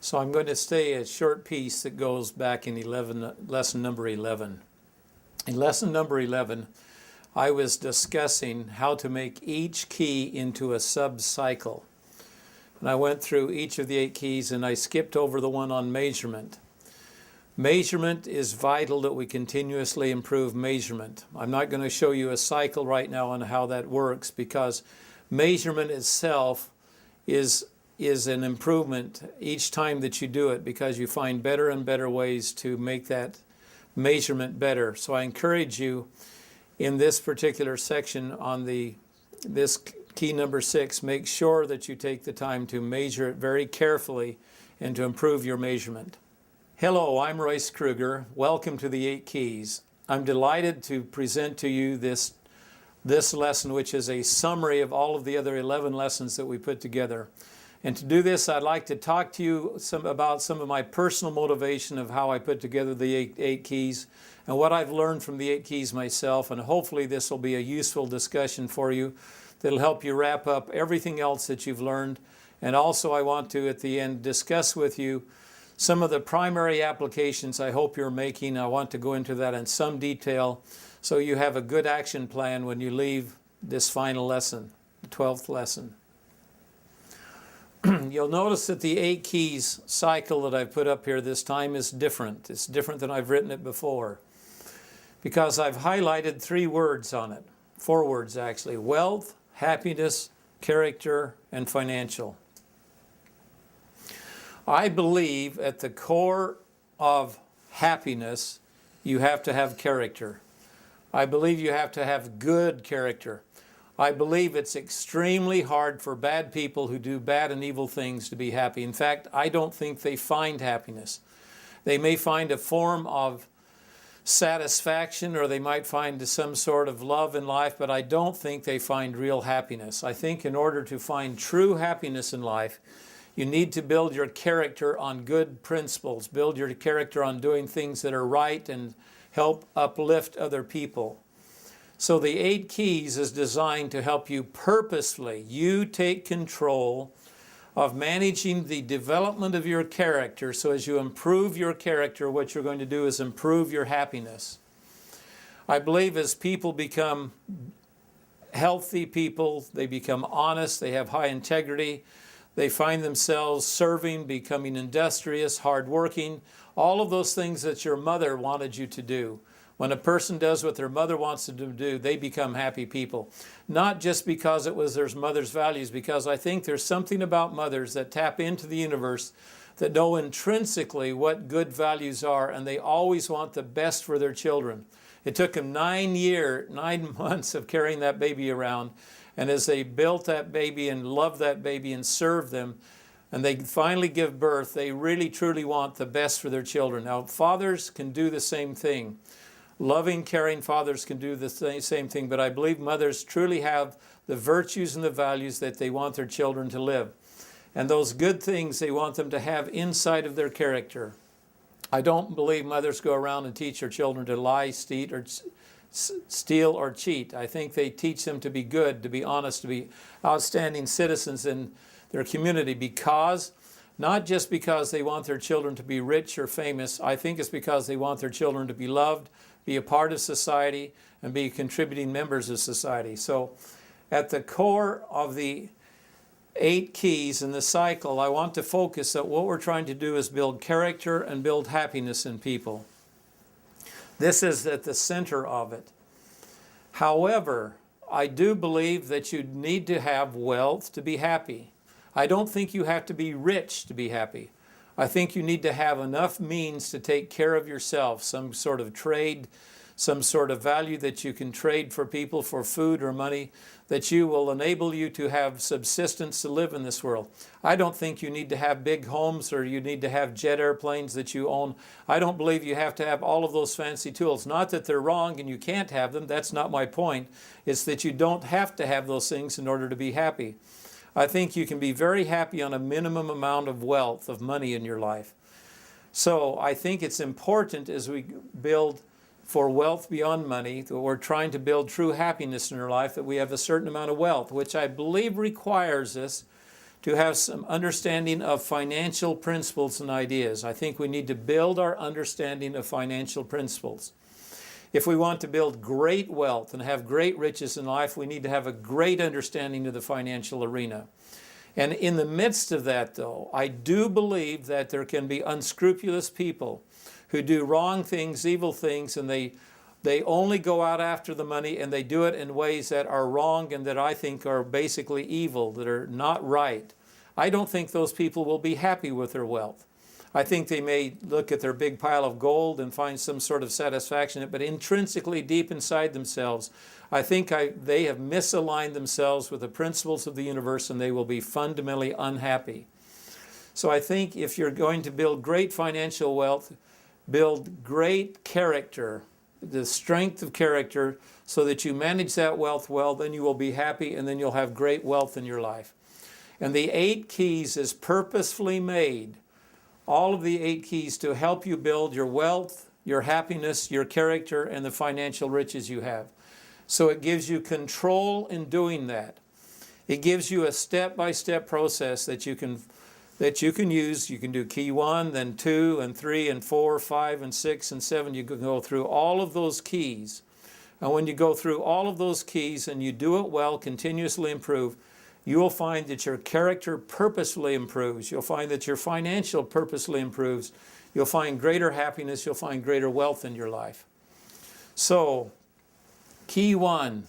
So I'm going to say a short piece that goes back in lesson number 11. In lesson number 11, I was discussing how to make each key into a sub-cycle. And I went through each of the 8 keys and I skipped over the one on measurement. Measurement is vital that we continuously improve measurement. I'm not going to show you a cycle right now on how that works because measurement itself is an improvement each time that you do it because you find better and better ways to make that measurement better. So I encourage you in this particular section on this key number 6, make sure that you take the time to measure it very carefully and to improve your measurement. Hello, I'm Royce Kruger. Welcome to the 8 keys. I'm delighted to present to you this lesson, which is a summary of all of the other 11 lessons that we put together. And to do this, I'd like to talk to you about some of my personal motivation of how I put together the 8 keys and what I've learned from the 8 keys myself. And hopefully this will be a useful discussion for you that'll help you wrap up everything else that you've learned. And also I want to, at the end, discuss with you some of the primary applications I hope you're making. I want to go into that in some detail so you have a good action plan when you leave this final lesson, the 12th lesson. You'll notice that the 8 keys cycle that I've put up here this time is different. It's different than I've written it before because I've highlighted 3 words on it, 4 words actually: wealth, happiness, character, and financial. I believe at the core of happiness, you have to have character. I believe you have to have good character. I believe it's extremely hard for bad people who do bad and evil things to be happy. In fact, I don't think they find happiness. They may find a form of satisfaction or they might find some sort of love in life, but I don't think they find real happiness. I think in order to find true happiness in life, you need to build your character on good principles, build your character on doing things that are right and help uplift other people. So the 8 keys is designed to help you purposefully. You take control of managing the development of your character. So as you improve your character, what you're going to do is improve your happiness. I believe as people become healthy people, they become honest, they have high integrity, they find themselves serving, becoming industrious, hardworking, all of those things that your mother wanted you to do. When a person does what their mother wants them to do, they become happy people. Not just because it was their mother's values, because I think there's something about mothers that tap into the universe that know intrinsically what good values are, and they always want the best for their children. It took them 9 months of carrying that baby around, and as they built that baby and loved that baby and served them, and they finally give birth, they really truly want the best for their children. Now, fathers can do the same thing. Loving, caring fathers can do the same thing, but I believe mothers truly have the virtues and the values that they want their children to live. And those good things they want them to have inside of their character. I don't believe mothers go around and teach their children to lie, steal, or cheat. I think they teach them to be good, to be honest, to be outstanding citizens in their community not just because they want their children to be rich or famous. I think it's because they want their children to be loved, be a part of society, and be contributing members of society. So at the core of the 8 keys in the cycle, I want to focus that what we're trying to do is build character and build happiness in people. This is at the center of it. However, I do believe that you need to have wealth to be happy. I don't think you have to be rich to be happy. I think you need to have enough means to take care of yourself, some sort of trade, some sort of value that you can trade for people for food or money that you will enable you to have subsistence to live in this world. I don't think you need to have big homes or you need to have jet airplanes that you own. I don't believe you have to have all of those fancy tools. Not that they're wrong and you can't have them. That's not my point. It's that you don't have to have those things in order to be happy. I think you can be very happy on a minimum amount of wealth, of money in your life. So I think it's important as we build for wealth beyond money, that we're trying to build true happiness in our life, that we have a certain amount of wealth, which I believe requires us to have some understanding of financial principles and ideas. I think we need to build our understanding of financial principles. If we want to build great wealth and have great riches in life, we need to have a great understanding of the financial arena. And in the midst of that, though, I do believe that there can be unscrupulous people who do wrong things, evil things, and they only go out after the money, and they do it in ways that are wrong and that I think are basically evil, that are not right. I don't think those people will be happy with their wealth. I think they may look at their big pile of gold and find some sort of satisfaction in it, but intrinsically deep inside themselves, I think they have misaligned themselves with the principles of the universe, and they will be fundamentally unhappy. So I think if you're going to build great financial wealth, build great character, the strength of character, so that you manage that wealth well, then you will be happy, and then you'll have great wealth in your life. And the 8 keys is purposefully made, all of the 8 keys, to help you build your wealth, your happiness, your character, and the financial riches you have. So it gives you control in doing that. It gives you a step-by-step process that you can use. You can do key 1, then 2, and 3, and 4, 5, and 6, and 7. You can go through all of those keys. And when you go through all of those keys and you do it well, continuously improve, you will find that your character purposefully improves. You'll find that your financial purposefully improves. You'll find greater happiness. You'll find greater wealth in your life. So, key 1.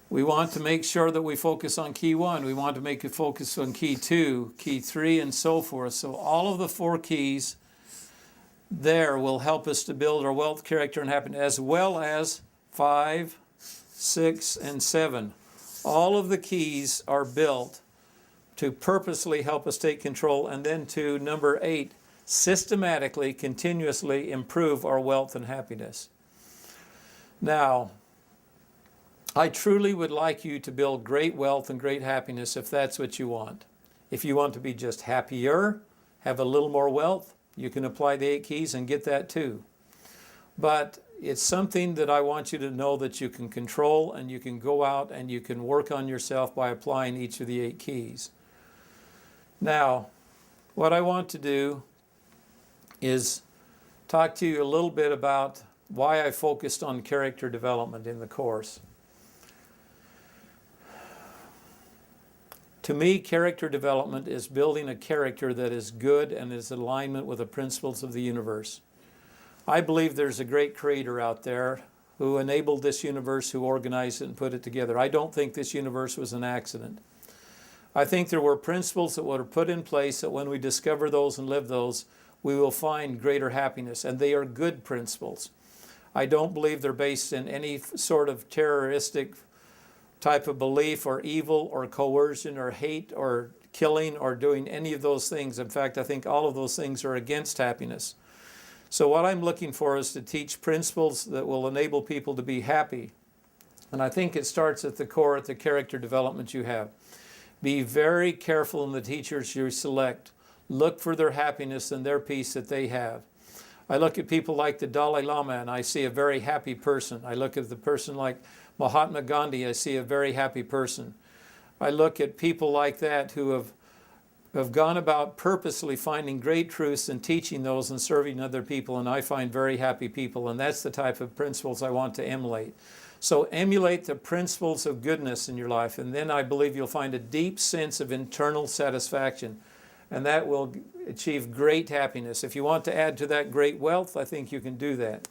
We want to make sure that we focus on key 1. We want to make it focus on key 2, key 3, and so forth. So all of the 4 keys there will help us to build our wealth, character, and happiness, as well as 5, 6, and 7. All of the keys are built to purposely help us take control, and then to number 8, systematically, continuously improve our wealth and happiness. Now, I truly would like you to build great wealth and great happiness if that's what you want. If you want to be just happier, have a little more wealth, you can apply the 8 keys and get that too. But it's something that I want you to know that you can control, and you can go out and you can work on yourself by applying each of the 8 keys. Now, what I want to do is talk to you a little bit about why I focused on character development in the course. To me, character development is building a character that is good and is in alignment with the principles of the universe. I believe there's a great creator out there who enabled this universe, who organized it and put it together. I don't think this universe was an accident. I think there were principles that were put in place that when we discover those and live those, we will find greater happiness, and they are good principles. I don't believe they're based in any sort of terroristic type of belief, or evil, or coercion, or hate, or killing, or doing any of those things. In fact, I think all of those things are against happiness. So what I'm looking for is to teach principles that will enable people to be happy. And I think it starts at the core, at the character development you have. Be very careful in the teachers you select. Look for their happiness and their peace that they have. I look at people like the Dalai Lama and I see a very happy person. I look at the person like Mahatma Gandhi, I see a very happy person. I look at people like that who have gone about purposely finding great truths and teaching those and serving other people, and I find very happy people, and that's the type of principles I want to emulate. So emulate the principles of goodness in your life, and then I believe you'll find a deep sense of internal satisfaction, and that will achieve great happiness. If you want to add to that great wealth, I think you can do that.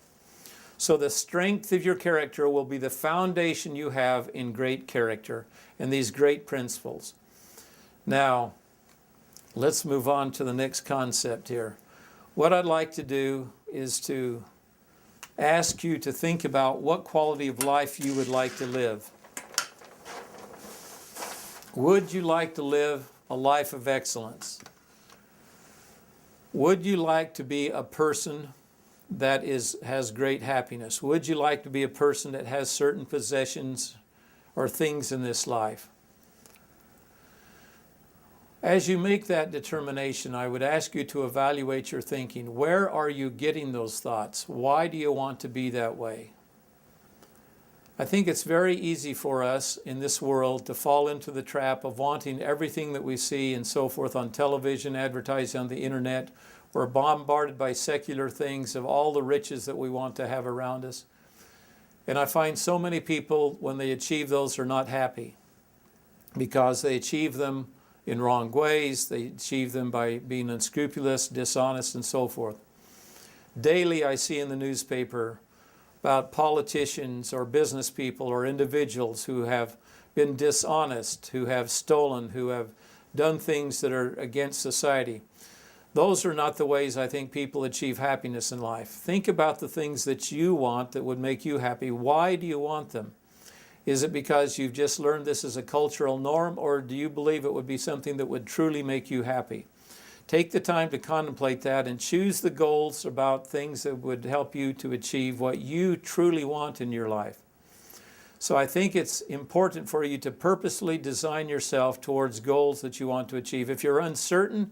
So the strength of your character will be the foundation you have in great character and these great principles. Now, let's move on to the next concept here. What I'd like to do is to ask you to think about what quality of life you would like to live. Would you like to live a life of excellence? Would you like to be a person that has great happiness? Would you like to be a person that has certain possessions or things in this life? As you make that determination, I would ask you to evaluate your thinking. Where are you getting those thoughts? Why do you want to be that way? I think it's very easy for us in this world to fall into the trap of wanting everything that we see and so forth on television, advertising on the internet. We're bombarded by secular things of all the riches that we want to have around us. And I find so many people, when they achieve those, are not happy because they achieve them in wrong ways. They achieve them by being unscrupulous, dishonest, and so forth. Daily I see in the newspaper about politicians or business people or individuals who have been dishonest, who have stolen, who have done things that are against society. Those are not the ways I think people achieve happiness in life. Think about the things that you want that would make you happy. Why do you want them? Is it because you've just learned this as a cultural norm, or do you believe it would be something that would truly make you happy? Take the time to contemplate that and choose the goals about things that would help you to achieve what you truly want in your life. So I think it's important for you to purposely design yourself towards goals that you want to achieve. If you're uncertain,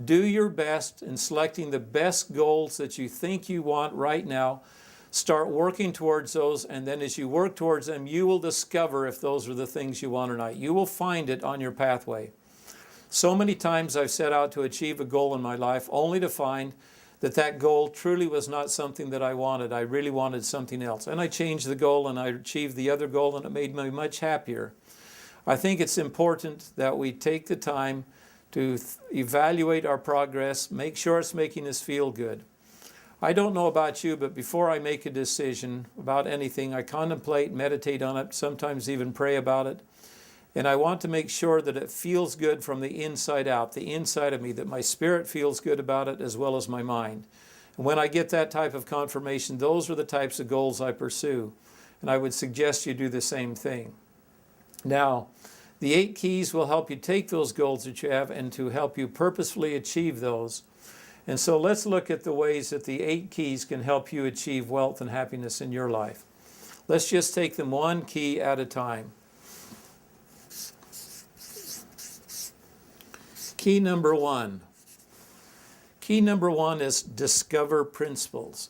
do your best in selecting the best goals that you think you want right now. Start working towards those, and then as you work towards them, you will discover if those are the things you want or not. You will find it on your pathway. So many times I've set out to achieve a goal in my life only to find that that goal truly was not something that I wanted. I really wanted something else. And I changed the goal and I achieved the other goal, and it made me much happier. I think it's important that we take the time to evaluate our progress, make sure it's making us feel good. I don't know about you, but before I make a decision about anything, I contemplate, meditate on it, sometimes even pray about it. And I want to make sure that it feels good from the inside out, the inside of me, that my spirit feels good about it as well as my mind. And when I get that type of confirmation, those are the types of goals I pursue. And I would suggest you do the same thing. Now, the 8 keys will help you take those goals that you have and to help you purposefully achieve those. And so let's look at the ways that the 8 keys can help you achieve wealth and happiness in your life. Let's just take them one key at a time. Key number 1. Key number 1 is discover principles.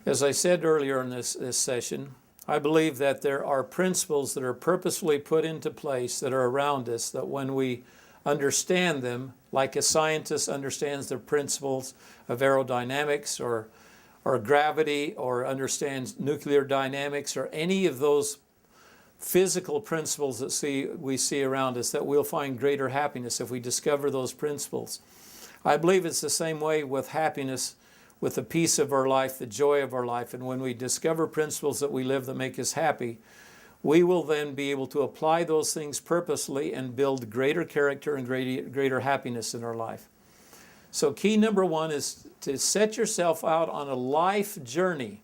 As I said earlier in this session, I believe that there are principles that are purposefully put into place that are around us, that when we understand them, like a scientist understands the principles of aerodynamics or gravity, or understands nuclear dynamics, or any of those physical principles that we see around us, that we'll find greater happiness if we discover those principles. I believe it's the same way with happiness, with the peace of our life, the joy of our life. And when we discover principles that we live that make us happy, we will then be able to apply those things purposely and build greater character and greater happiness in our life. So key number 1 is to set yourself out on a life journey.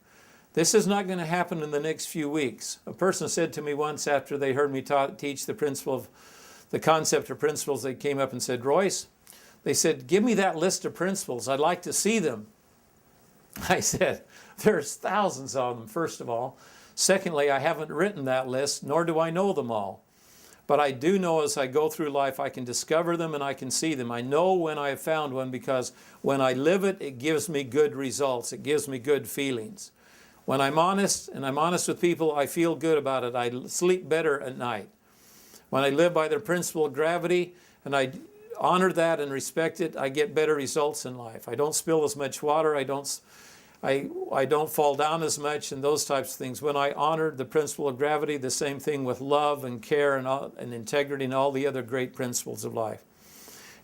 This is not going to happen in the next few weeks. A person said to me once after they heard me teach the concept of principles, they came up and said, Royce, they said, give me that list of principles. I'd like to see them. I said, there's thousands of them, first of all. Secondly, I haven't written that list, nor do I know them all. But I do know as I go through life, I can discover them and I can see them. I know when I have found one, because when I live it, it gives me good results. It gives me good feelings. When I'm honest, and I'm honest with people, I feel good about it. I sleep better at night. When I live by the principle of gravity, and I honor that and respect it, I get better results in life. I don't spill as much water. I don't fall down as much, and those types of things. When I honor the principle of gravity, the same thing with love and care and integrity and all the other great principles of life.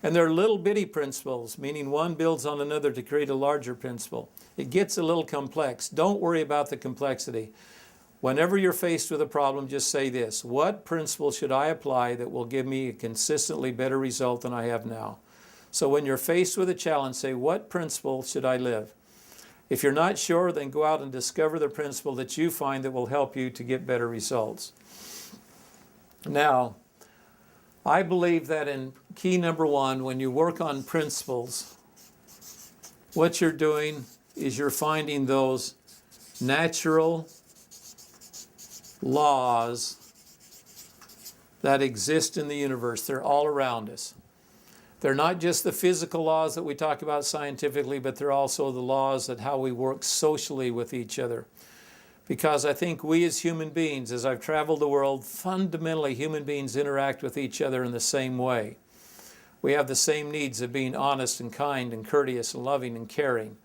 And they're little bitty principles, meaning one builds on another to create a larger principle. It gets a little complex. Don't worry about the complexity. Whenever you're faced with a problem, just say this: what principle should I apply that will give me a consistently better result than I have now? So when you're faced with a challenge, say, what principle should I live? If you're not sure, then go out and discover the principle that you find that will help you to get better results. Now, I believe that in key number 1, when you work on principles, what you're doing is you're finding those natural laws that exist in the universe. They're all around us. They're not just the physical laws that we talk about scientifically, but they're also the laws that how we work socially with each other. because I think we as human beings, as I've traveled the world, fundamentally human beings interact with each other in the same way. We have the same needs of being honest and kind and courteous and loving and caring.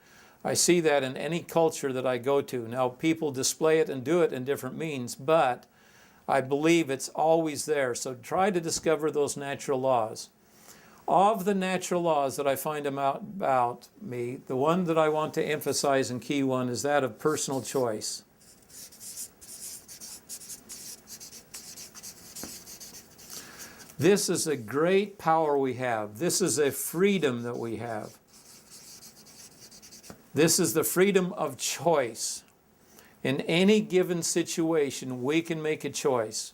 I see that in any culture that I go to. Now, people display it and do it in different means, but I believe it's always there. So try to discover those natural laws. Of the natural laws that I find about me, the one that I want to emphasize and key one is that of personal choice. This is a great power we have. This is a freedom that we have. This is the freedom of choice. In any given situation, we can make a choice.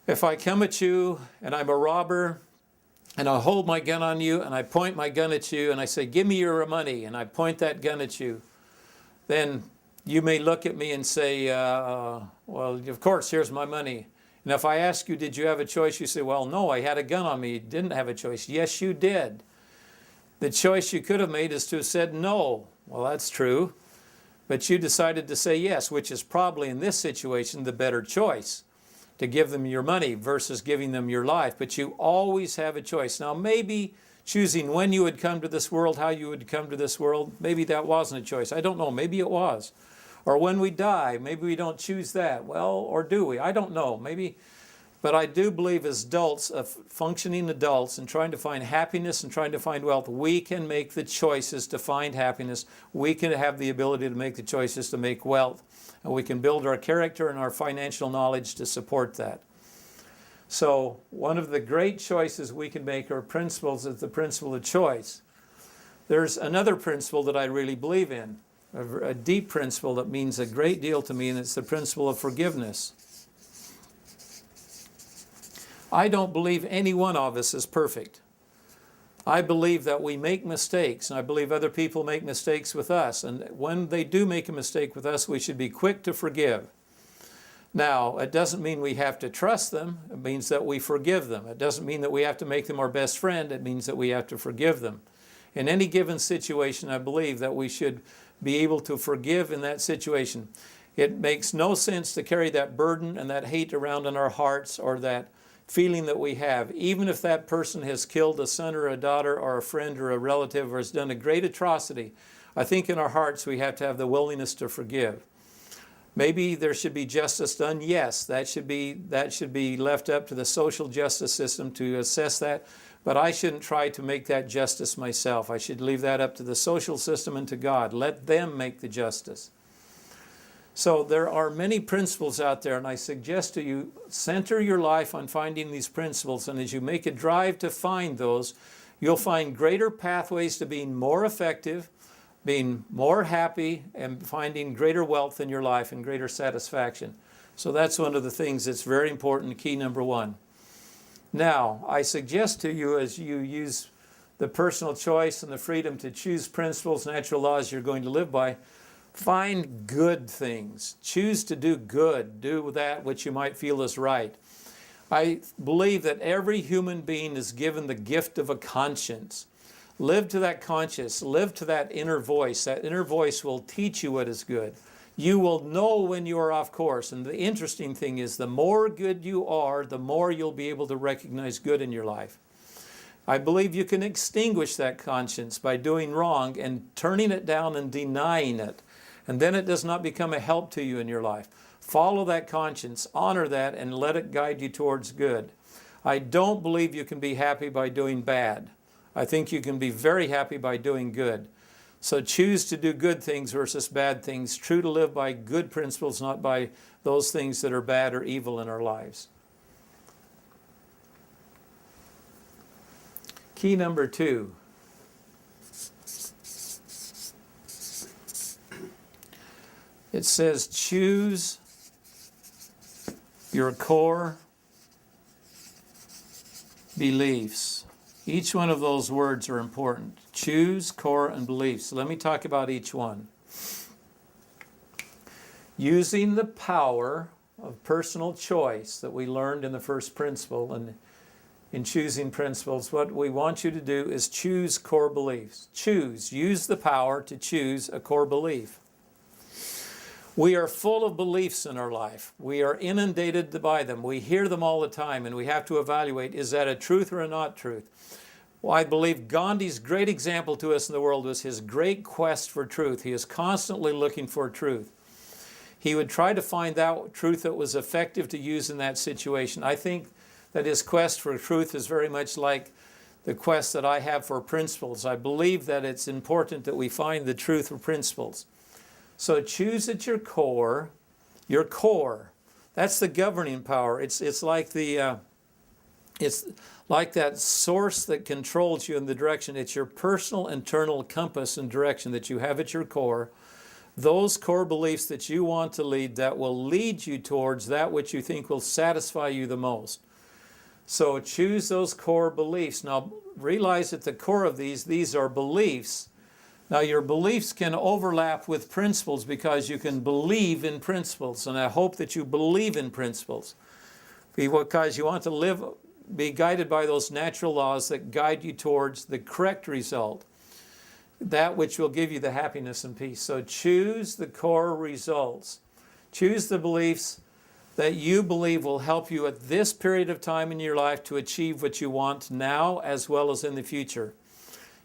If I come at you and I'm a robber, and I hold my gun on you, and I point my gun at you, and I say, give me your money, and I point that gun at you, then you may look at me and say, well, of course, here's my money. And if I ask you, did you have a choice? You say, well, no, I had a gun on me. You didn't have a choice. Yes, you did. The choice you could have made is to have said no. Well, that's true. But you decided to say yes, which is probably in this situation the better choice, to give them your money versus giving them your life. But you always have a choice. Now, maybe choosing when you would come to this world, how you would come to this world, maybe that wasn't a choice. I don't know. Maybe it was. Or when we die, maybe we don't choose that. Well, or do we? I don't know. Maybe. But I do believe as adults, functioning adults, and trying to find happiness and trying to find wealth, we can make the choices to find happiness. We can have the ability to make the choices to make wealth. And we can build our character and our financial knowledge to support that. So one of the great choices we can make are principles is the principle of choice. There's another principle that I really believe in, a deep principle that means a great deal to me, and it's the principle of forgiveness. I don't believe any one of us is perfect. I believe that we make mistakes, and I believe other people make mistakes with us. And when they do make a mistake with us, we should be quick to forgive. Now, it doesn't mean we have to trust them. It means that we forgive them. It doesn't mean that we have to make them our best friend. It means that we have to forgive them. In any given situation, I believe that we should be able to forgive in that situation. It makes no sense to carry that burden and that hate around in our hearts, or that feeling that we have, even if that person has killed a son or a daughter or a friend or a relative or has done a great atrocity. I think in our hearts we have to have the willingness to forgive. Maybe there should be justice done. Yes, that should be left up to the social justice system to assess that. But I shouldn't try to make that justice myself. I should leave that up to the social system and to God. Let them make the justice. So there are many principles out there, and I suggest to you, center your life on finding these principles, and as you make a drive to find those, you'll find greater pathways to being more effective, being more happy, and finding greater wealth in your life and greater satisfaction. So that's one of the things that's very important, key number one. Now, I suggest to you, as you use the personal choice and the freedom to choose principles, natural laws you're going to live by, find good things. Choose to do good. Do that which you might feel is right. I believe that every human being is given the gift of a conscience. Live to that conscience. Live to that inner voice. That inner voice will teach you what is good. You will know when you are off course. And the interesting thing is, the more good you are, the more you'll be able to recognize good in your life. I believe you can extinguish that conscience by doing wrong and turning it down and denying it. And then it does not become a help to you in your life. Follow that conscience, honor that, and let it guide you towards good. I don't believe you can be happy by doing bad. I think you can be very happy by doing good. So choose to do good things versus bad things. True to live by good principles, not by those things that are bad or evil in our lives. Key number 2. It says, choose your core beliefs. Each one of those words are important. Choose, core, and beliefs. So let me talk about each one. Using the power of personal choice that we learned in the first principle, and in choosing principles, what we want you to do is choose core beliefs. Choose. Use the power to choose a core belief. We are full of beliefs in our life. We are inundated by them. We hear them all the time, and we have to evaluate, is that a truth or a not truth? Well, I believe Gandhi's great example to us in the world was his great quest for truth. He is constantly looking for truth. He would try to find that truth that was effective to use in that situation. I think that his quest for truth is very much like the quest that I have for principles. I believe that it's important that we find the truth of principles. So choose at your core. That's the governing power. It's like that source that controls you in the direction. It's your personal internal compass and direction that you have at your core. Those core beliefs that you want to lead, that will lead you towards that which you think will satisfy you the most. So choose those core beliefs. Now realize at the core of these are beliefs. Now your beliefs can overlap with principles because you can believe in principles, and I hope that you believe in principles because you want to be guided by those natural laws that guide you towards the correct result, that which will give you the happiness and peace. So choose the core results. Choose the beliefs that you believe will help you at this period of time in your life to achieve what you want now as well as in the future.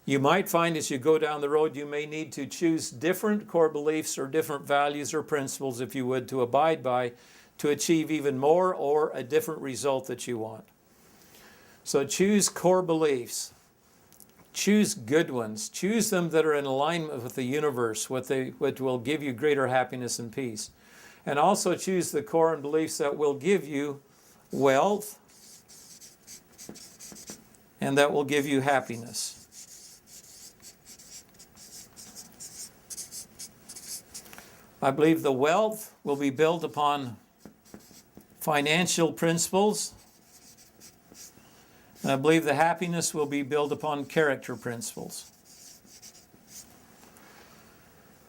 You might find as you go down the road, you may need to choose different core beliefs or different values or principles, if you would, to abide by to achieve even more or a different result that you want. So choose core beliefs. Choose good ones. Choose them that are in alignment with the universe, what will give you greater happiness and peace. And also choose the core and beliefs that will give you wealth and that will give you happiness. I believe the wealth will be built upon financial principles. And I believe the happiness will be built upon character principles.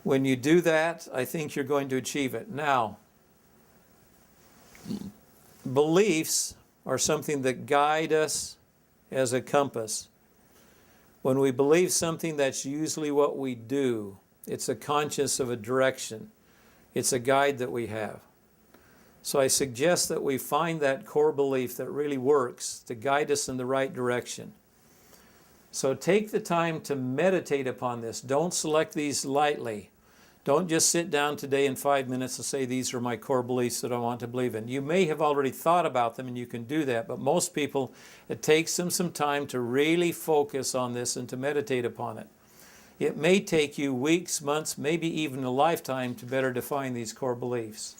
When you do that, I think you're going to achieve it. Now, beliefs are something that guide us as a compass. When we believe something, that's usually what we do. It's a conscience of a direction. It's a guide that we have. So I suggest that we find that core belief that really works to guide us in the right direction. So take the time to meditate upon this. Don't select these lightly. Don't just sit down today in 5 minutes and say, these are my core beliefs that I want to believe in. You may have already thought about them and you can do that, but most people, it takes them some time to really focus on this and to meditate upon it. It may take you weeks, months, maybe even a lifetime to better define these core beliefs.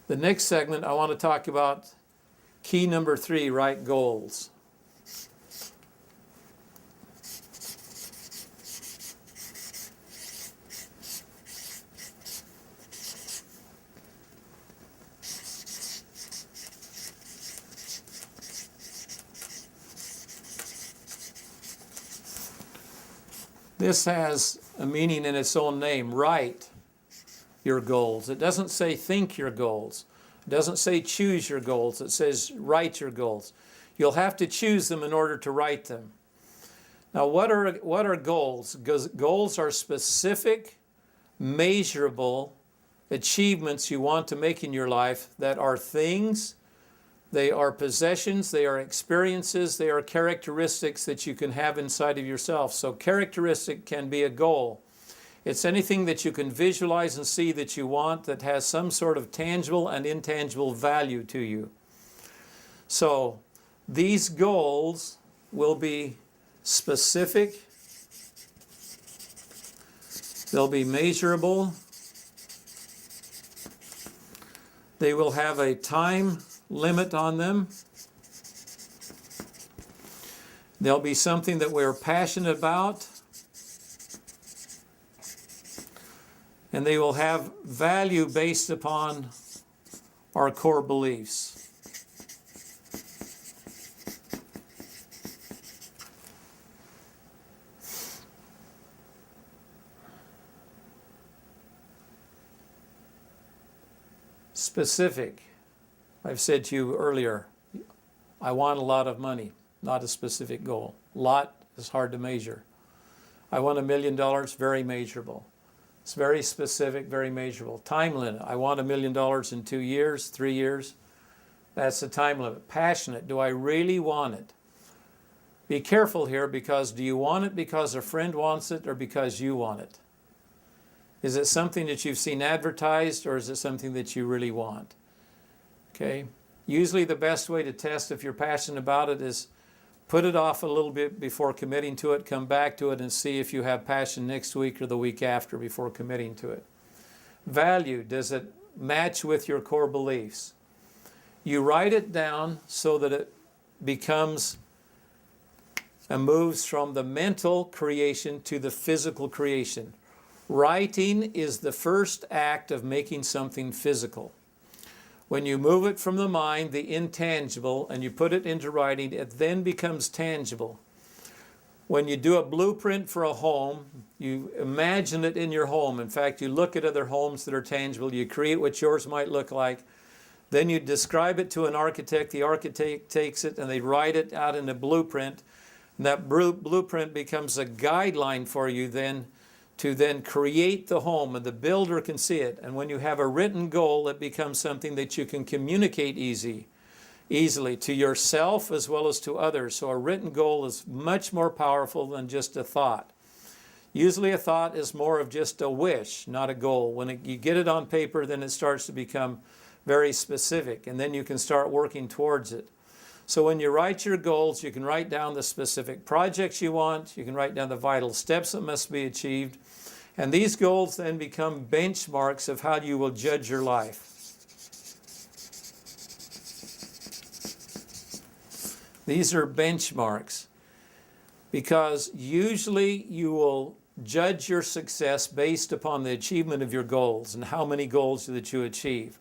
The next segment, I want to talk about key number 3, right goals. This has a meaning in its own name, write your goals. It doesn't say think your goals. It doesn't say choose your goals. It says write your goals. You'll have to choose them in order to write them. Now, what are goals? Goals are specific, measurable achievements you want to make in your life that are things, they are possessions, they are experiences, they are characteristics that you can have inside of yourself. So characteristic can be a goal. It's anything that you can visualize and see that you want that has some sort of tangible and intangible value to you. So these goals will be specific, they'll be measurable, they will have a time limit on them. There'll be something that we're passionate about. And they will have value based upon our core beliefs. Specific. I've said to you earlier, I want a lot of money, not a specific goal. Lot is hard to measure. I want $1 million, very measurable. It's very specific, very measurable. Time limit, I want $1 million in 2 years, 3 years. That's the time limit. Passionate, do I really want it? Be careful here, because do you want it because a friend wants it or because you want it? Is it something that you've seen advertised, or is it something that you really want? Okay. Usually the best way to test if you're passionate about it is put it off a little bit before committing to it, come back to it and see if you have passion next week or the week after before committing to it. Value, does it match with your core beliefs? You write it down so that it becomes and moves from the mental creation to the physical creation. Writing is the first act of making something physical. When you move it from the mind, the intangible, and you put it into writing, it then becomes tangible. When you do a blueprint for a home, you imagine it in your home. In fact, you look at other homes that are tangible. You create what yours might look like. Then you describe it to an architect. The architect takes it and they write it out in a blueprint. And that blueprint becomes a guideline for you then to then create the home, and the builder can see it. And when you have a written goal, it becomes something that you can communicate easily to yourself as well as to others. So a written goal is much more powerful than just a thought. Usually a thought is more of just a wish, not a goal. When you get it on paper, then it starts to become very specific, and then you can start working towards it. So when you write your goals, you can write down the specific projects you want, you can write down the vital steps that must be achieved, and these goals then become benchmarks of how you will judge your life. These are benchmarks because usually you will judge your success based upon the achievement of your goals and how many goals that you achieve.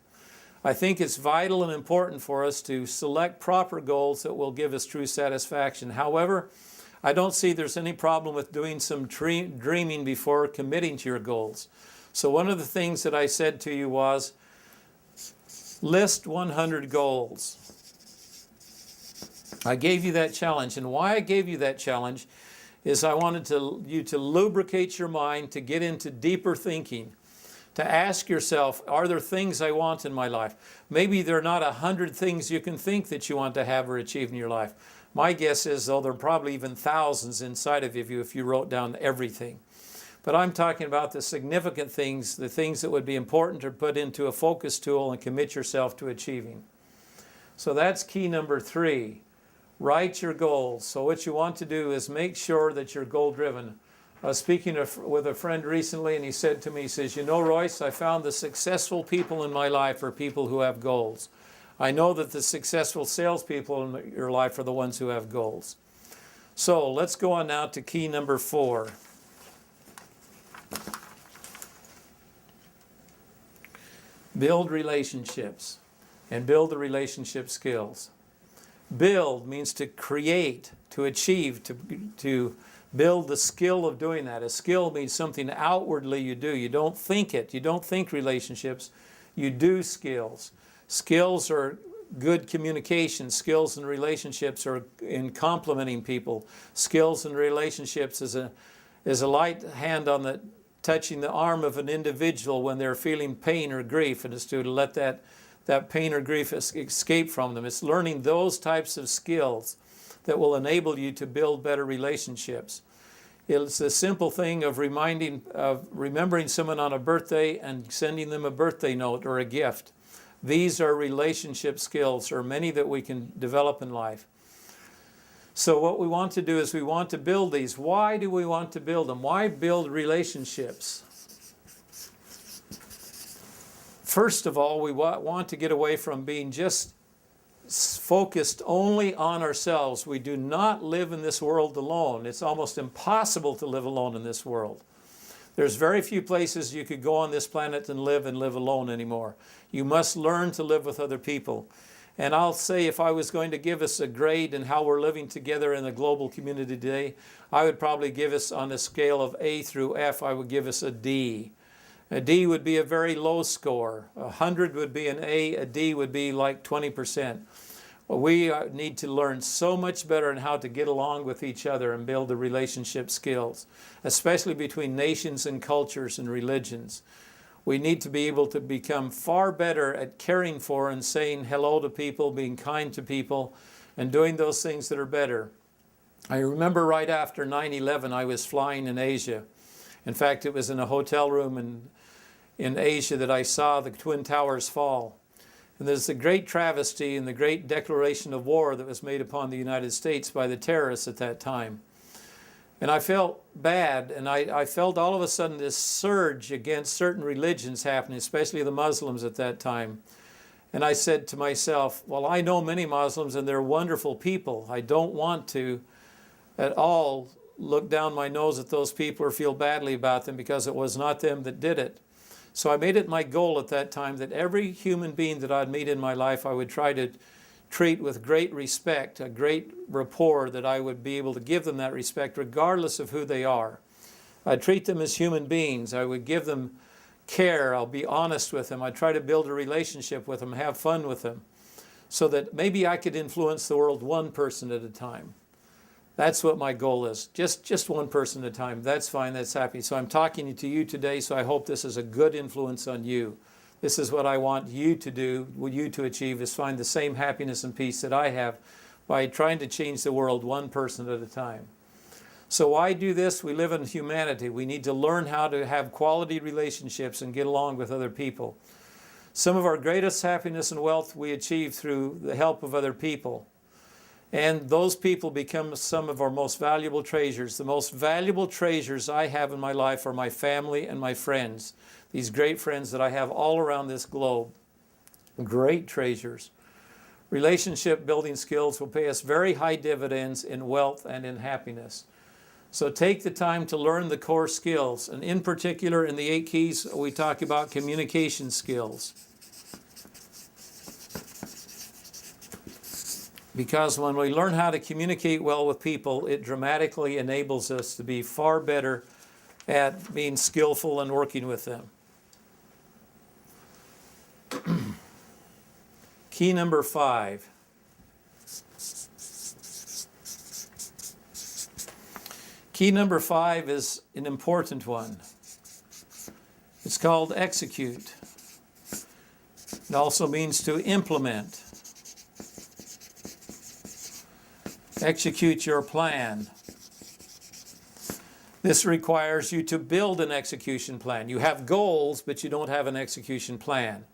I think it's vital and important for us to select proper goals that will give us true satisfaction. However, I don't see there's any problem with doing some dreaming before committing to your goals. So one of the things that I said to you was, list 100 goals. I gave you that challenge, and why I gave you that challenge is I wanted you to lubricate your mind to get into deeper thinking. To ask yourself, are there things I want in my life? Maybe there are not 100 things you can think that you want to have or achieve in your life. My guess is, though, there are probably even thousands inside of you if you wrote down everything. But I'm talking about the significant things, the things that would be important to put into a focus tool and commit yourself to achieving. So that's key number 3. Write your goals. So what you want to do is make sure that you're goal-driven. I was speaking with a friend recently, and he said to me, he says, you know, Royce, I found the successful people in my life are people who have goals. I know that the successful salespeople in your life are the ones who have goals. So let's go on now to key number 4. Build relationships and build the relationship skills. Build means to create, to achieve, to build the skill of doing that. A skill means something outwardly you do. You don't think it. You don't think relationships. You do skills. Skills are good communication. Skills in relationships are in complimenting people. Skills in relationships is a light hand on the touching the arm of an individual when they're feeling pain or grief, and is to let that pain or grief escape from them. It's learning those types of skills that will enable you to build better relationships. It's a simple thing of remembering someone on a birthday and sending them a birthday note or a gift. These are relationship skills, or many that we can develop in life. So what we want to do is we want to build these. Why do we want to build them? Why build relationships? First of all, we want to get away from being just focused only on ourselves. We do not live in this world alone. It's almost impossible to live alone in this world. There's very few places you could go on this planet and live alone anymore. You must learn to live with other people. And I'll say, if I was going to give us a grade in how we're living together in the global community today, I would probably give us, on a scale of A through F, I would give us a D. A D would be a very low score. 100 would be an A. A D would be like 20%. We need to learn so much better on how to get along with each other and build the relationship skills, especially between nations and cultures and religions. We need to be able to become far better at caring for and saying hello to people, being kind to people, and doing those things that are better. I remember right after 9/11, I was flying in Asia. In fact, it was in a hotel room in Asia that I saw the Twin Towers fall. And there's the great travesty and the great declaration of war that was made upon the United States by the terrorists at that time. And I felt bad, and I felt all of a sudden this surge against certain religions happening, especially the Muslims at that time. And I said to myself, well, I know many Muslims and they're wonderful people. I don't want to at all look down my nose at those people or feel badly about them, because it was not them that did it. So I made it my goal at that time that every human being that I'd meet in my life, I would try to treat with great respect, a great rapport, that I would be able to give them that respect regardless of who they are. I'd treat them as human beings. I would give them care. I'll be honest with them. I'd try to build a relationship with them, have fun with them, so that maybe I could influence the world one person at a time. That's what my goal is. Just one person at a time. That's fine. That's happy. So I'm talking to you today, so I hope this is a good influence on you. This is what I want you to do, what you to achieve, is find the same happiness and peace that I have by trying to change the world one person at a time. So why do this? We live in humanity. We need to learn how to have quality relationships and get along with other people. Some of our greatest happiness and wealth we achieve through the help of other people. And those people become some of our most valuable treasures. The most valuable treasures I have in my life are my family and my friends. These great friends that I have all around this globe. Great treasures. Relationship building skills will pay us very high dividends in wealth and in happiness. So take the time to learn the core skills. And in particular, in the 8 keys, we talk about communication skills. Because when we learn how to communicate well with people, it dramatically enables us to be far better at being skillful and working with them. Key number 5. Key number 5 is an important one. It's called execute. It also means to implement. Execute your plan. This requires you to build an execution plan. You have goals, but you don't have an execution plan.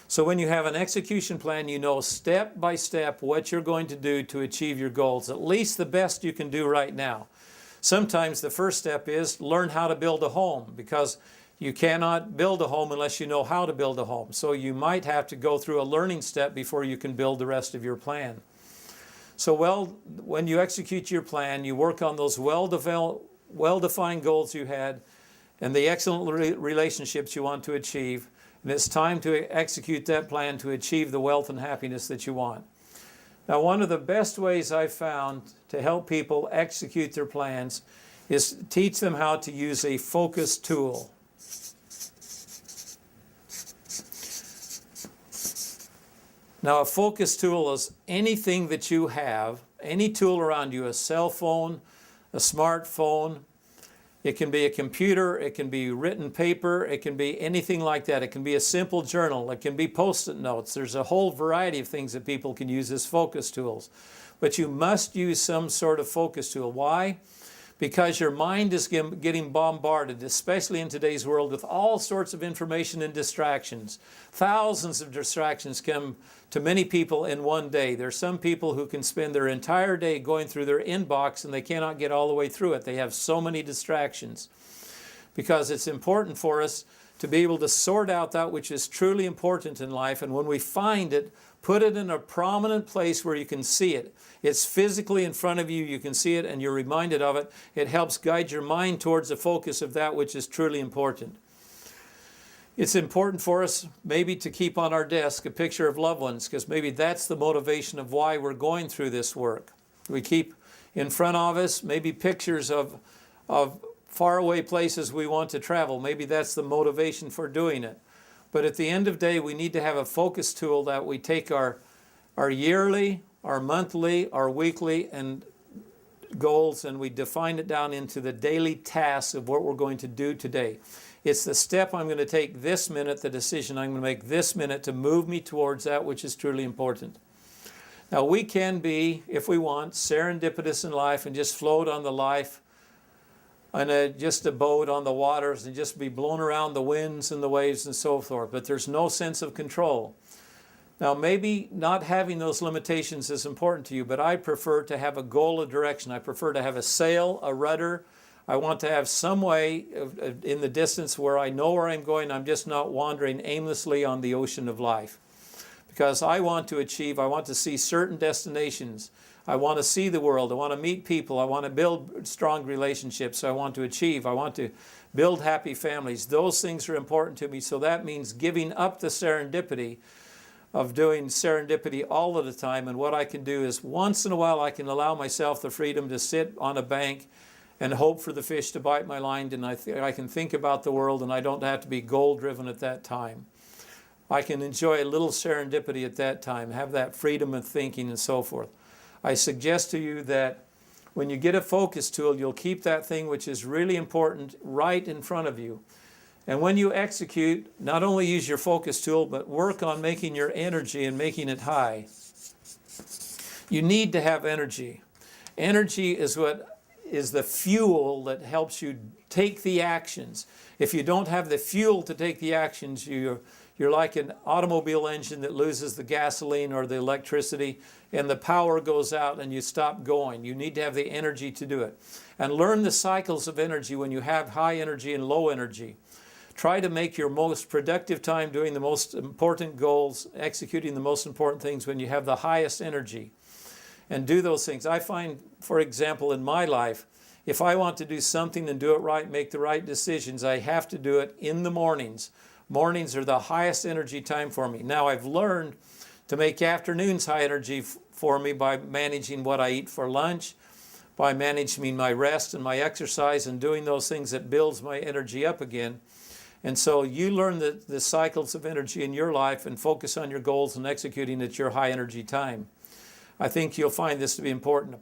So when you have an execution plan, you know step by step what you're going to do to achieve your goals, at least the best you can do right now. Sometimes the first step is learn how to build a home, because you cannot build a home unless you know how to build a home. So you might have to go through a learning step before you can build the rest of your plan. So when you execute your plan, you work on those well-defined goals you had and the excellent relationships you want to achieve. And it's time to execute that plan to achieve the wealth and happiness that you want. Now, one of the best ways I've found to help people execute their plans is to teach them how to use a focus tool. Now, a focus tool is anything that you have, any tool around you, a cell phone, a smartphone. It can be a computer, it can be written paper, it can be anything like that. It can be a simple journal, it can be Post-it notes. There's a whole variety of things that people can use as focus tools. But you must use some sort of focus tool. Why? Because your mind is getting bombarded, especially in today's world, with all sorts of information and distractions. Thousands of distractions come to many people in one day. There are some people who can spend their entire day going through their inbox and they cannot get all the way through it. They have so many distractions. Because it's important for us to be able to sort out that which is truly important in life, and when we find it, put it in a prominent place where you can see it. It's physically in front of you, you can see it, and you're reminded of it. It helps guide your mind towards the focus of that which is truly important. It's important for us maybe to keep on our desk a picture of loved ones, because maybe that's the motivation of why we're going through this work. We keep in front of us maybe pictures of faraway places we want to travel. Maybe that's the motivation for doing it. But at the end of the day, we need to have a focus tool that we take our yearly, our monthly, our weekly, and goals, and we define it down into the daily tasks of what we're going to do today. It's the step I'm going to take this minute, the decision I'm going to make this minute to move me towards that which is truly important. Now, we can be, if we want, serendipitous in life and just float on the life on just a boat on the waters and just be blown around the winds and the waves and so forth. But there's no sense of control. Now, maybe not having those limitations is important to you, but I prefer to have a goal, a direction. I prefer to have a sail, a rudder. I want to have some way in the distance where I know where I'm going. I'm just not wandering aimlessly on the ocean of life. Because I want to achieve, I want to see certain destinations. I want to see the world. I want to meet people. I want to build strong relationships. I want to achieve. I want to build happy families. Those things are important to me. So that means giving up the serendipity of doing serendipity all of the time. And what I can do is once in a while I can allow myself the freedom to sit on a bank and hope for the fish to bite my line. And I can think about the world, and I don't have to be goal-driven at that time. I can enjoy a little serendipity at that time, have that freedom of thinking and so forth. I suggest to you that when you get a focus tool, you'll keep that thing which is really important right in front of you. And when you execute, not only use your focus tool, but work on making your energy and making it high. You need to have energy. Energy is what is the fuel that helps you take the actions. If you don't have the fuel to take the actions, you're like an automobile engine that loses the gasoline or the electricity, and the power goes out and you stop going. You need to have the energy to do it. And learn the cycles of energy when you have high energy and low energy. Try to make your most productive time doing the most important goals, executing the most important things when you have the highest energy. And do those things. I find, for example, in my life, if I want to do something and do it right, make the right decisions, I have to do it in the mornings. Mornings are the highest energy time for me. Now, I've learned to make afternoons high energy for me by managing what I eat for lunch, by managing my rest and my exercise, and doing those things that builds my energy up again. And so you learn the cycles of energy in your life and focus on your goals and executing at your high energy time. I think you'll find this to be important.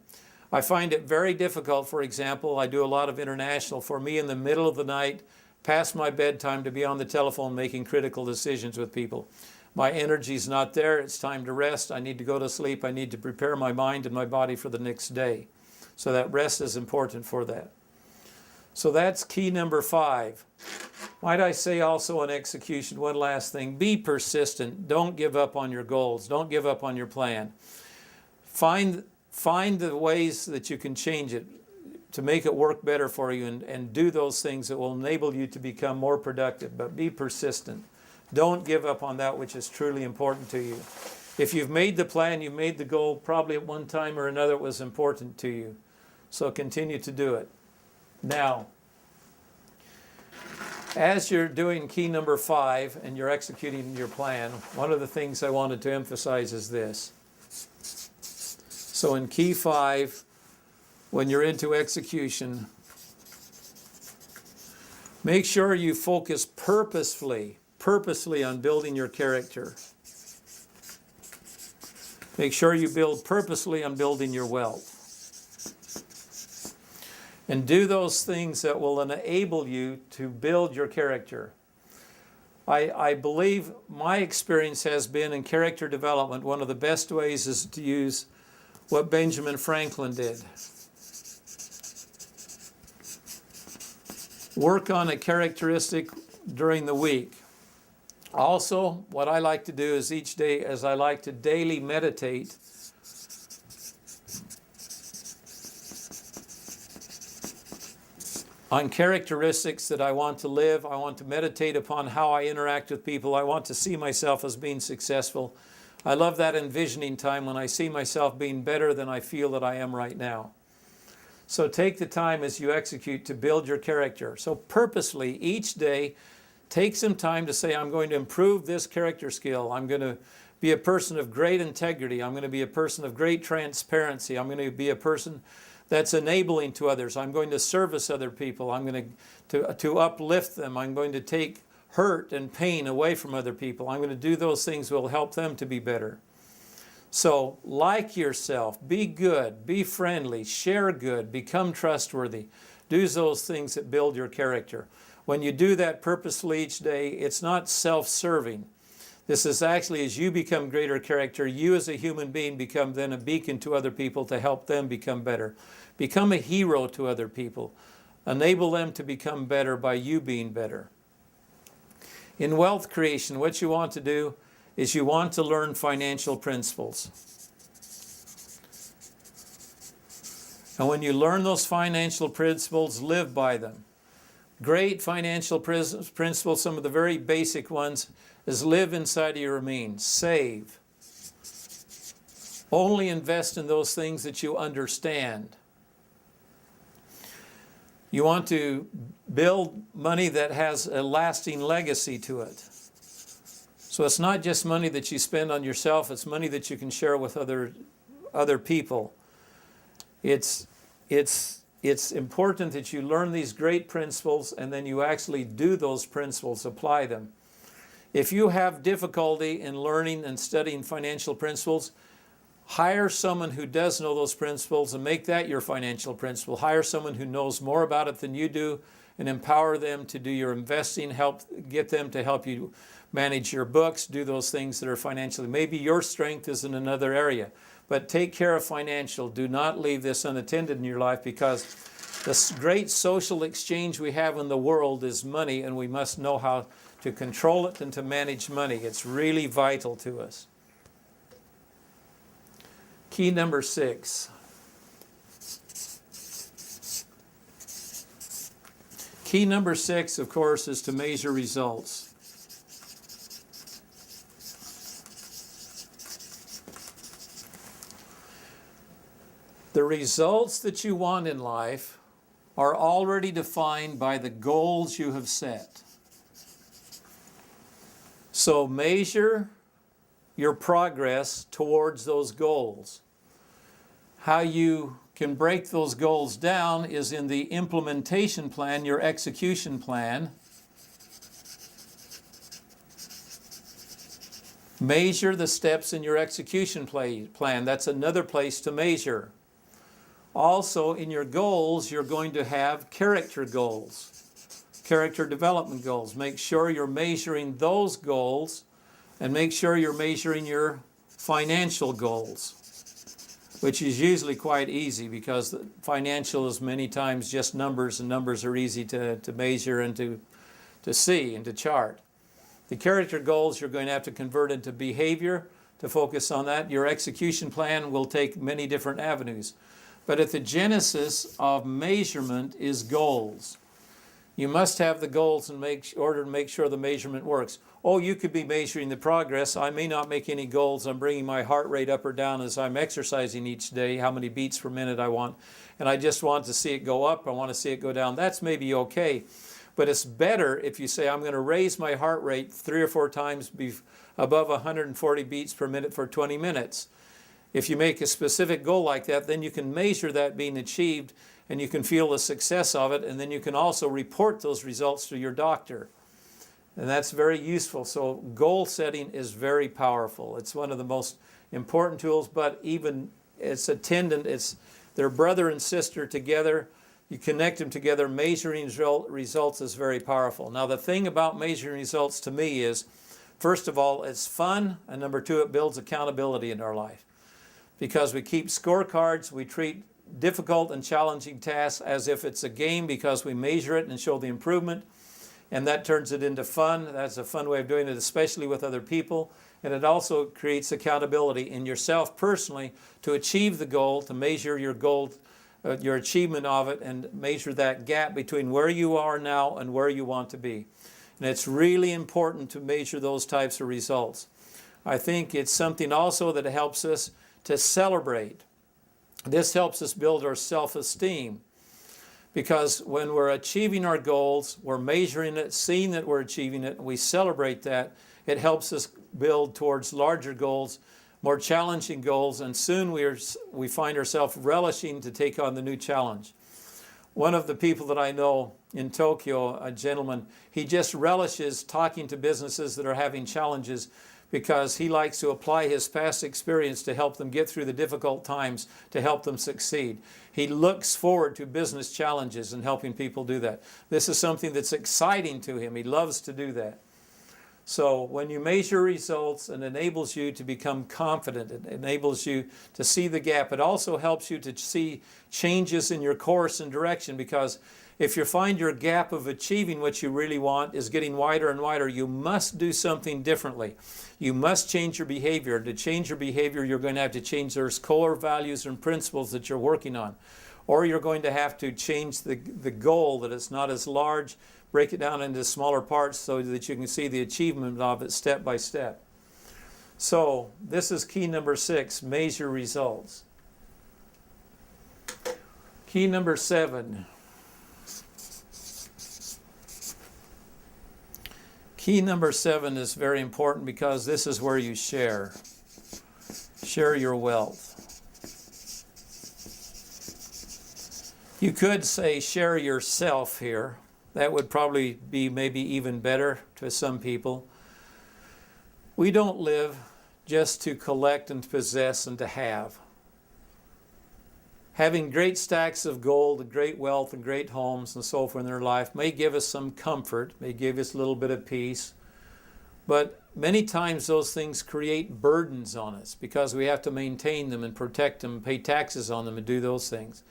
I find it very difficult, for example, I do a lot of international, for me in the middle of the night, past my bedtime, to be on the telephone making critical decisions with people. My energy's not there. It's time to rest. I need to go to sleep. I need to prepare my mind and my body for the next day. So that rest is important for that. So that's key number 5. Might I say also in execution, one last thing, be persistent. Don't give up on your goals. Don't give up on your plan. Find the ways that you can change it to make it work better for you, and do those things that will enable you to become more productive. But be persistent. Don't give up on that which is truly important to you. If you've made the plan, you've made the goal, probably at one time or another it was important to you. So continue to do it. Now, as you're doing key number 5 and you're executing your plan, one of the things I wanted to emphasize is this. So in key 5, when you're into execution, make sure you focus purposefully on building your character. Make sure you build purposely on building your wealth. And do those things that will enable you to build your character. I believe my experience has been in character development, one of the best ways is to use what Benjamin Franklin did. Work on a characteristic during the week. Also, what I like to do is each day, as I like to daily meditate, on characteristics that I want to live. I want to meditate upon how I interact with people. I want to see myself as being successful. I love that envisioning time when I see myself being better than I feel that I am right now. So take the time as you execute to build your character. So purposely, each day, take some time to say, I'm going to improve this character skill. I'm going to be a person of great integrity. I'm going to be a person of great transparency. I'm going to be a person that's enabling to others. I'm going to service other people. I'm going to uplift them. I'm going to take hurt and pain away from other people. I'm going to do those things that will help them to be better. So like yourself, be good, be friendly, share good, become trustworthy. Do those things that build your character. When you do that purposefully each day, it's not self-serving. This is actually, as you become greater character, you as a human being become then a beacon to other people to help them become better. Become a hero to other people. Enable them to become better by you being better. In wealth creation, what you want to do is you want to learn financial principles. And when you learn those financial principles, live by them. Great financial principles, some of the very basic ones, is live inside of your means. Save. Only invest in those things that you understand. You want to build money that has a lasting legacy to it. So it's not just money that you spend on yourself, it's money that you can share with other people. It's important that you learn these great principles and then you actually do those principles, apply them. If you have difficulty in learning and studying financial principles, hire someone who does know those principles and make that your financial principle. Hire someone who knows more about it than you do and empower them to do your investing, get them to help you manage your books, do those things that are financially. Maybe your strength is in another area, but take care of financial. Do not leave this unattended in your life, because the great social exchange we have in the world is money, and we must know how to control it and to manage money. It's really vital to us. Key number 6. Key number 6, of course, is to measure results. The results that you want in life are already defined by the goals you have set. So measure your progress towards those goals. How you can break those goals down is in the implementation plan, your execution plan. Measure the steps in your execution plan. That's another place to measure. Also, in your goals, you're going to have character goals, character development goals. Make sure you're measuring those goals, and make sure you're measuring your financial goals, which is usually quite easy, because financial is many times just numbers, and numbers are easy to measure and to see and to chart. The character goals you're going to have to convert into behavior to focus on that. Your execution plan will take many different avenues. But at the genesis of measurement is goals. You must have the goals in order to make sure the measurement works. Oh, you could be measuring the progress. I may not make any goals. I'm bringing my heart rate up or down as I'm exercising each day, how many beats per minute I want. And I just want to see it go up. I want to see it go down. That's maybe okay. But it's better if you say, I'm going to raise my heart rate 3 or 4 times above 140 beats per minute for 20 minutes. If you make a specific goal like that, then you can measure that being achieved, and you can feel the success of it, and then you can also report those results to your doctor. And that's very useful. So goal setting is very powerful. It's one of the most important tools, but even it's attendant, they're brother and sister together. You connect them together. Measuring results is very powerful. Now, the thing about measuring results to me is, first of all, it's fun, and number 2, it builds accountability in our life. Because we keep scorecards, we treat difficult and challenging tasks as if it's a game, because we measure it and show the improvement, and that turns it into fun. That's a fun way of doing it, especially with other people. And it also creates accountability in yourself personally to achieve the goal, to measure your goal, your achievement of it, and measure that gap between where you are now and where you want to be. And it's really important to measure those types of results. I think it's something also that helps us to celebrate. This helps us build our self-esteem, because when we're achieving our goals, we're measuring it, seeing that we're achieving it, and we celebrate that. It helps us build towards larger goals, more challenging goals, and soon we find ourselves relishing to take on the new challenge. One of the people that I know in Tokyo, a gentleman, he just relishes talking to businesses that are having challenges, because he likes to apply his past experience to help them get through the difficult times, to help them succeed. He looks forward to business challenges and helping people do that. This is something that's exciting to him. He loves to do that. So when you measure results, it enables you to become confident. It enables you to see the gap. It also helps you to see changes in your course and direction, because if you find your gap of achieving what you really want is getting wider and wider, you must do something differently. You must change your behavior. To change your behavior, you're going to have to change those core values and principles that you're working on. Or you're going to have to change the goal, that it's not as large. Break it down into smaller parts so that you can see the achievement of it step by step. So this is key number 6, measure results. Key number 7. Key number 7 is very important because this is where you share. Share your wealth. You could say share yourself here. That would probably be maybe even better to some people. We don't live just to collect and possess and to have. Having great stacks of gold, great wealth, and great homes and so forth in their life may give us some comfort, may give us a little bit of peace. But many times those things create burdens on us because we have to maintain them and protect them, pay taxes on them, and do those things.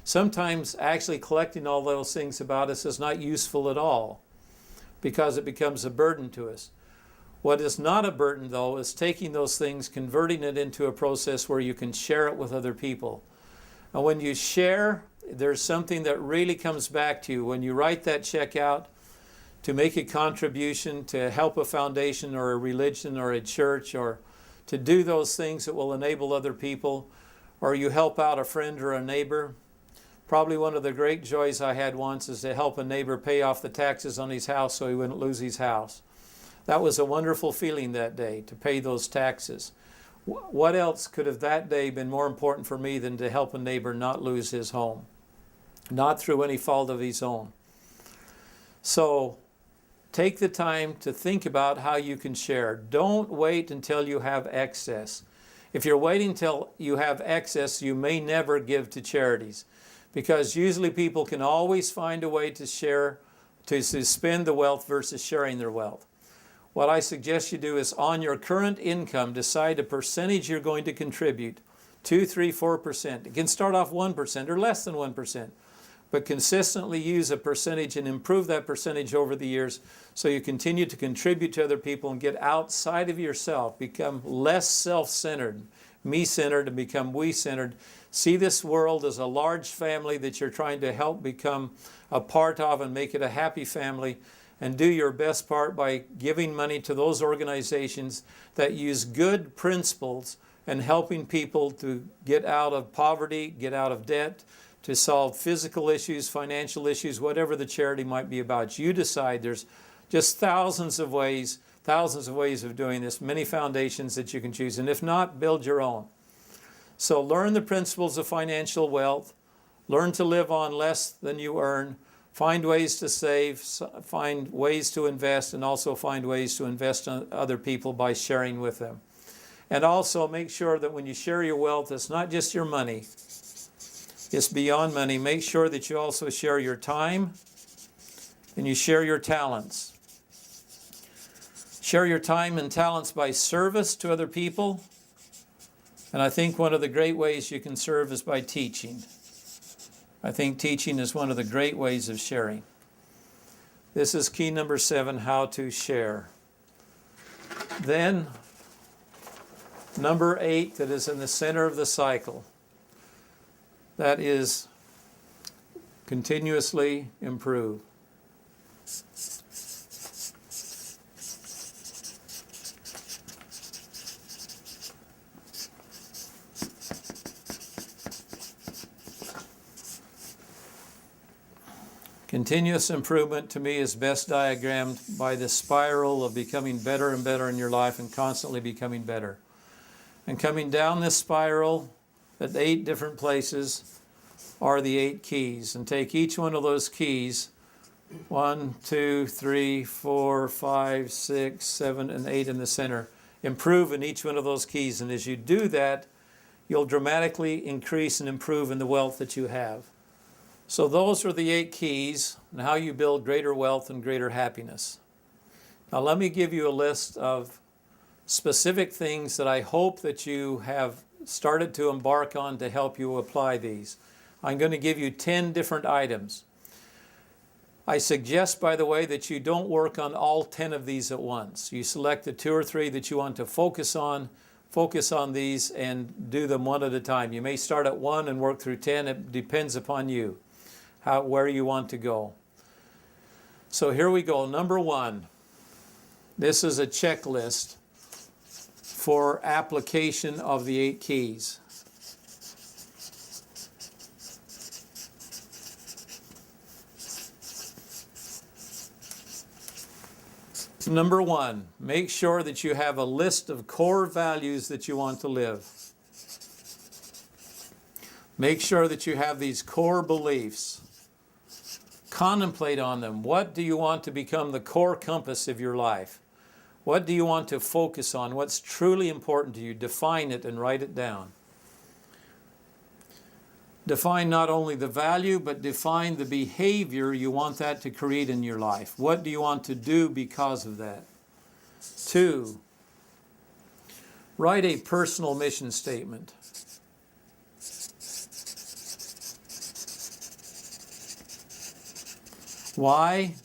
Sometimes actually collecting all those things about us is not useful at all because it becomes a burden to us. What is not a burden, though, is taking those things, converting it into a process where you can share it with other people. And when you share, there's something that really comes back to you. When you write that check out to make a contribution to help a foundation or a religion or a church, or to do those things that will enable other people, or you help out a friend or a neighbor. Probably one of the great joys I had once is to help a neighbor pay off the taxes on his house so he wouldn't lose his house. That was a wonderful feeling that day, to pay those taxes. What else could have that day been more important for me than to help a neighbor not lose his home? Not through any fault of his own. So take the time to think about how you can share. Don't wait until you have excess. If you're waiting until you have excess, you may never give to charities. Because usually people can always find a way to share, to spend the wealth versus sharing their wealth. What I suggest you do is on your current income, decide a percentage you're going to contribute, 2, 3, 4%. It can start off 1% or less than 1%, but consistently use a percentage and improve that percentage over the years so you continue to contribute to other people and get outside of yourself, become less self-centered, me-centered, and become we-centered. See this world as a large family that you're trying to help become a part of and make it a happy family, and do your best part by giving money to those organizations that use good principles and helping people to get out of poverty, get out of debt, to solve physical issues, financial issues, whatever the charity might be about. You decide. There's just thousands of ways of doing this, many foundations that you can choose, and if not, build your own. So learn the principles of financial wealth, learn to live on less than you earn, find ways to save, find ways to invest, and also find ways to invest in other people by sharing with them. And also make sure that when you share your wealth, it's not just your money, it's beyond money. Make sure that you also share your time and you share your talents. Share your time and talents by service to other people. And I think one of the great ways you can serve is by teaching. I think teaching is one of the great ways of sharing. This is key number 7, how to share. Then, number 8, that is in the center of the cycle. That is continuously improve. Continuous improvement to me is best diagrammed by the spiral of becoming better and better in your life and constantly becoming better. And coming down this spiral at 8 different places are the 8 keys. And take each one of those keys, 1, 2, 3, 4, 5, 6, 7, and 8 in the center, improve in each one of those keys. And as you do that, you'll dramatically increase and improve in the wealth that you have. So those are the 8 keys and how you build greater wealth and greater happiness. Now let me give you a list of specific things that I hope that you have started to embark on to help you apply these. I'm going to give you 10 different items. I suggest, by the way, that you don't work on all 10 of these at once. You select the 2 or 3 that you want to focus on these and do them one at a time. You may start at 1 and work through 10. It depends upon you, where you want to go. So here we go. Number 1. This is a checklist for application of the 8 keys. Number 1, make sure that you have a list of core values that you want to live. Make sure that you have these core beliefs. Contemplate on them. What do you want to become the core compass of your life? What do you want to focus on? What's truly important to you? Define it and write it down. Define not only the value, but define the behavior you want that to create in your life. What do you want to do because of that? 2, write a personal mission statement. Why?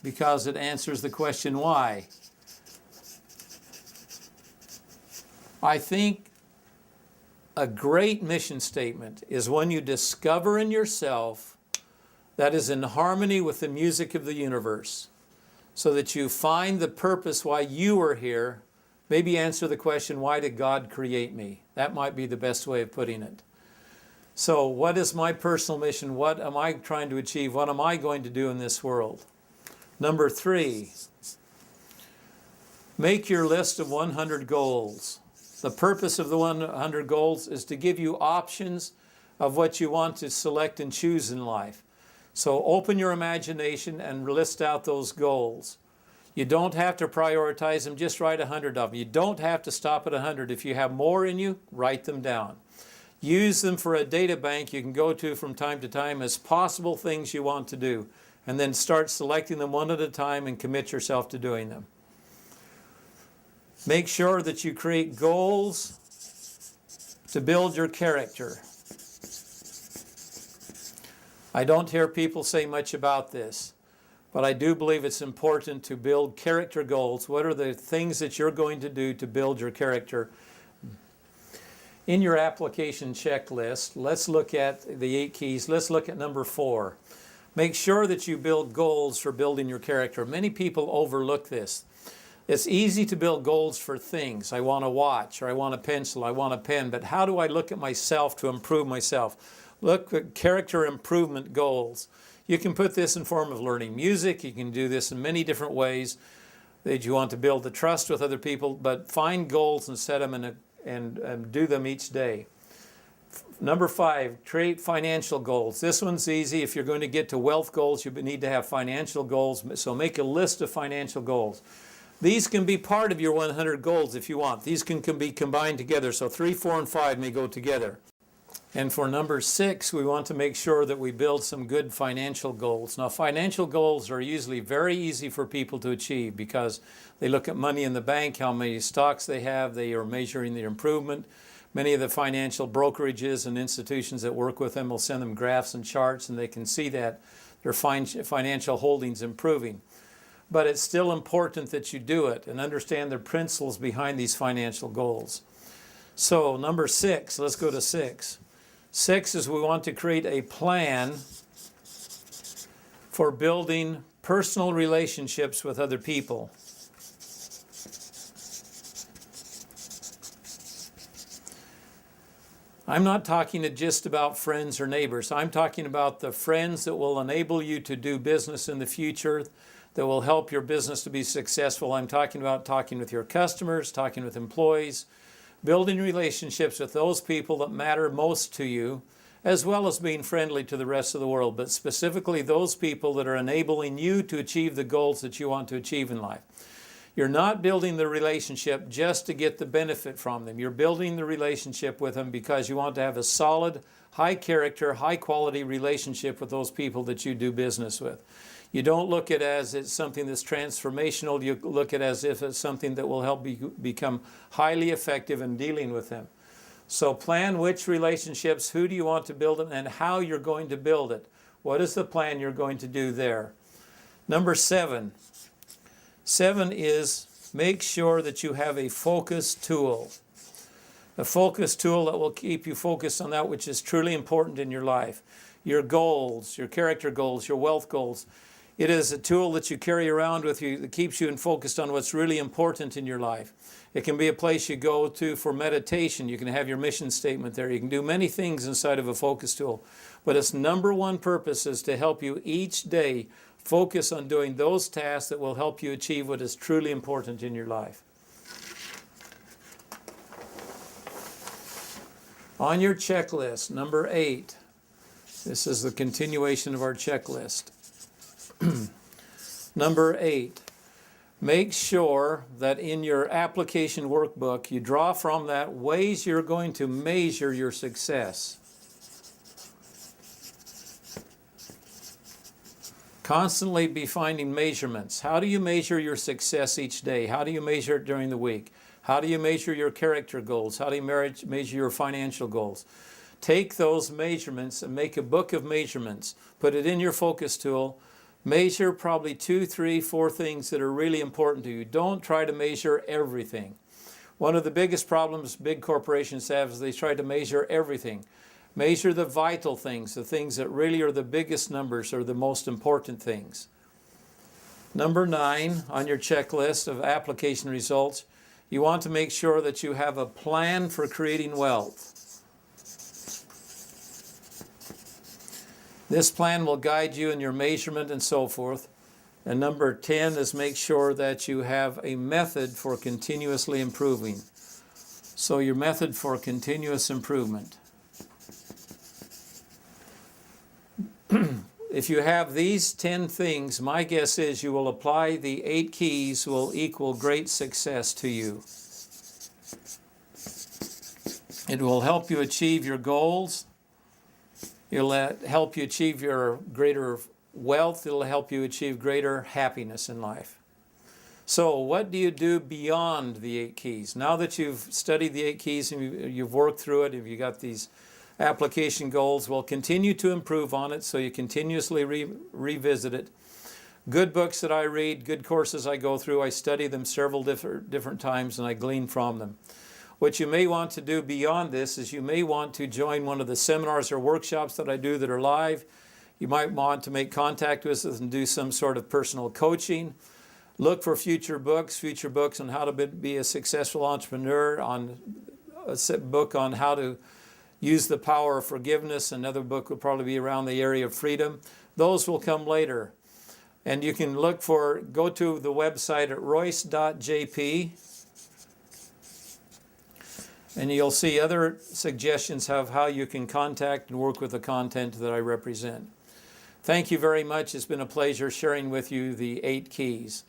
Because it answers the question why. I think a great mission statement is when you discover in yourself that is in harmony with the music of the universe, so that you find the purpose why you are here. Maybe answer the question, why did God create me? That might be the best way of putting it. So what is my personal mission? What am I trying to achieve? What am I going to do in this world? Number 3, make your list of 100 goals. The purpose of the 100 goals is to give you options of what you want to select and choose in life. So open your imagination and list out those goals. You don't have to prioritize them, just write 100 of them. You don't have to stop at 100. If you have more in you, write them down. Use them for a data bank you can go to from time to time as possible things you want to do, and then start selecting them one at a time and commit yourself to doing them. Make sure that you create goals to build your character. I don't hear people say much about this, but I do believe it's important to build character goals. What are the things that you're going to do to build your character? In your application checklist, let's look at the 8 keys. Let's look at number 4. Make sure that you build goals for building your character. Many people overlook this. It's easy to build goals for things. I want a watch, or I want a pencil, I want a pen, but how do I look at myself to improve myself? Look at character improvement goals. You can put this in form of learning music. You can do this in many different ways that you want to build the trust with other people, but find goals and set them and do them each day. Number 5, create financial goals. This one's easy. If you're going to get to wealth goals, you need to have financial goals, so make a list of financial goals. These can be part of your 100 goals if you want. These can be combined together, so 3, 4, and 5 may go together. And for number 6, we want to make sure that we build some good financial goals. Now, financial goals are usually very easy for people to achieve because they look at money in the bank, how many stocks they have, they are measuring their improvement. Many of the financial brokerages and institutions that work with them will send them graphs and charts, and they can see that their financial holdings improving. But it's still important that you do it and understand the principles behind these financial goals. So number 6, let's go to 6. 6 is we want to create a plan for building personal relationships with other people. I'm not talking just about friends or neighbors. I'm talking about the friends that will enable you to do business in the future, that will help your business to be successful. I'm talking about talking with your customers, talking with employees, building relationships with those people that matter most to you, as well as being friendly to the rest of the world, but specifically those people that are enabling you to achieve the goals that you want to achieve in life. You're not building the relationship just to get the benefit from them. You're building the relationship with them because you want to have a solid, high character, high quality relationship with those people that you do business with. You don't look at it as it's something that's transformational. You look at it as if it's something that will help you become highly effective in dealing with them. So plan which relationships, who do you want to build them, and how you're going to build it. What is the plan you're going to do there? Number 7. 7 is make sure that you have a focus tool. A focus tool that will keep you focused on that which is truly important in your life. Your goals, your character goals, your wealth goals. It is a tool that you carry around with you that keeps you focused on what's really important in your life. It can be a place you go to for meditation. You can have your mission statement there. You can do many things inside of a focus tool. But its number one purpose is to help you each day focus on doing those tasks that will help you achieve what is truly important in your life. On your checklist, number 8. This is the continuation of our checklist. Number 8. Make sure that in your application workbook, you draw from that ways you're going to measure your success. Constantly be finding measurements. How do you measure your success each day? How do you measure it during the week? How do you measure your character goals? How do you measure your financial goals? Take those measurements and make a book of measurements. Put it in your focus tool. Measure probably 2, 3, 4 things that are really important to you. Don't try to measure everything. One of the biggest problems big corporations have is they try to measure everything. Measure the vital things, the things that really are the biggest numbers or the most important things. Number 9 on your checklist of application results, you want to make sure that you have a plan for creating wealth. This plan will guide you in your measurement and so forth. And number 10 is make sure that you have a method for continuously improving. So your method for continuous improvement. If you have these 10 things, my guess is you will apply the 8 keys will equal great success to you. It will help you achieve your goals. It'll help you achieve your greater wealth. It'll help you achieve greater happiness in life. So what do you do beyond the 8 keys? Now that you've studied the 8 keys and you've worked through it, if you got these application goals, well, continue to improve on it so you continuously revisit it. Good books that I read, good courses I go through, I study them several different times and I glean from them. What you may want to do beyond this is you may want to join one of the seminars or workshops that I do that are live. You might want to make contact with us and do some sort of personal coaching. Look for future books on how to be a successful entrepreneur, on a book on how to use the power of forgiveness. Another book will probably be around the area of freedom. Those will come later. And you can go to the website at royce.jp. And you'll see other suggestions of how you can contact and work with the content that I represent. Thank you very much. It's been a pleasure sharing with you the 8 keys.